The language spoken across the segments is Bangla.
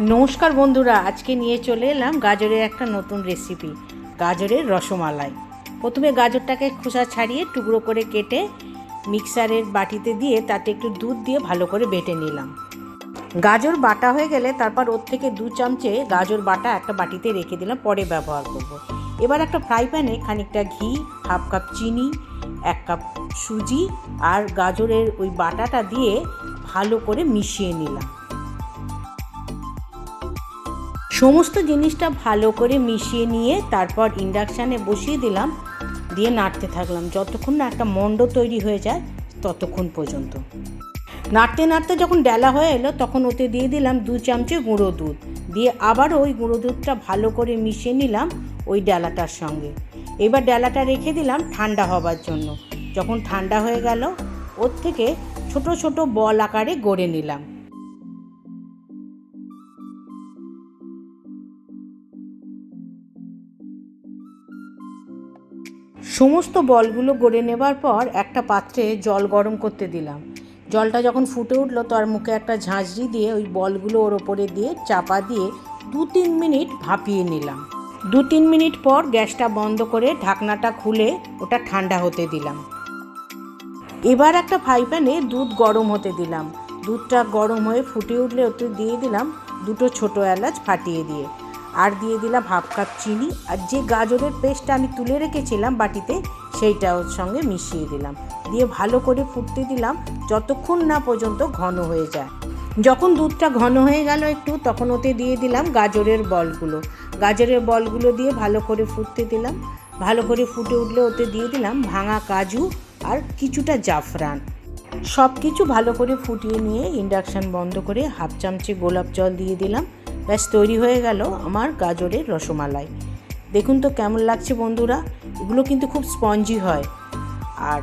নমস্কার বন্ধুরা, আজকে নিয়ে চলে এলাম গাজরের একটা নতুন রেসিপি, গাজরের রসমালাই। প্রথমে গাজরটাকে খোসা ছাড়িয়ে টুকরো করে কেটে মিক্সারের বাটিতে দিয়ে তাতে একটু দুধ দিয়ে ভালো করে বেটে নিলাম। গাজর বাটা হয়ে গেলে তারপর ওর থেকে 2 চামচে গাজর বাটা একটা বাটিতে রেখে দিলাম, পরে ব্যবহার করব। এবার একটা ফ্রাই প্যানে খানিকটা ঘি, হাফ কাপ চিনি, 1 কাপ সুজি আর গাজরের ওই বাটাটা দিয়ে ভালো করে মিশিয়ে নিলাম। সমস্ত জিনিসটা ভালো করে মিশিয়ে নিয়ে তারপর ইন্ডাকশানে বসিয়ে দিলাম, দিয়ে নাড়তে থাকলাম যতক্ষণ না একটা মণ্ড তৈরি হয়ে যায় ততক্ষণ পর্যন্ত। নাড়তে নাড়তে যখন ডেলা হয়ে এলো তখন ওতে দিয়ে দিলাম 2 চামচে গুঁড়ো দুধ, দিয়ে আবার ওই গুঁড়ো দুধটা ভালো করে মিশিয়ে নিলাম ওই ডেলাটার সঙ্গে। এবার ডেলাটা রেখে দিলাম ঠান্ডা হবার জন্য। যখন ঠান্ডা হয়ে গেল ওর থেকে ছোট ছোট বল আকারে গড়ে নিলাম। সমস্ত বলগুলো গড়ে নেবার পর একটা পাত্রে জল গরম করতে দিলাম। জলটা যখন ফুটে উঠলো তার মুখে একটা ঝাঁঝরি দিয়ে ওই বলগুলো ওর ওপরে দিয়ে চাপা দিয়ে 2-3 মিনিট ভাপিয়ে নিলাম। 2-3 মিনিট পর গ্যাসটা বন্ধ করে ঢাকনাটা খুলে ওটা ঠান্ডা হতে দিলাম। এবার একটা ফ্রাই প্যানে দুধ গরম হতে দিলাম। দুধটা গরম হয়ে ফুটে উঠলে ওতে দিয়ে দিলাম 2টো ছোটো এলাচ ফাটিয়ে দিয়ে, আর দিয়ে দিলাম হাফ কাপ চিনি, আর যে গাজরের পেস্টটা আমি তুলে রেখেছিলাম বাটিতে সেইটা ওর সঙ্গে মিশিয়ে দিলাম, দিয়ে ভালো করে ফুটতে দিলাম যতক্ষণ না পর্যন্ত ঘন হয়ে যায়। যখন দুধটা ঘন হয়ে গেল একটু, তখন ওতে দিয়ে দিলাম গাজরের বলগুলো দিয়ে ভালো করে ফুটতে দিলাম। ভালো করে ফুটে উঠলে ওতে দিয়ে দিলাম ভাঙা কাজু আর কিছুটা জাফরান। সব কিছু ভালো করে ফুটিয়ে নিয়ে ইন্ডাকশান বন্ধ করে হাফ চামচে গোলাপ জল দিয়ে দিলাম। ব্যাস তৈরি হয়ে গেল আমার গাজরের রসমালাই। দেখুন তো কেমন লাগছে বন্ধুরা, এগুলো কিন্তু খুব স্পঞ্জি হয়। আর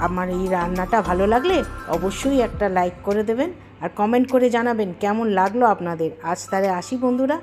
আমার এই রান্নাটা ভালো লাগলে অবশ্যই একটা লাইক করে দেবেন আর কমেন্ট করে জানাবেন কেমন লাগলো আপনাদের। আজ তাহলে আসি বন্ধুরা।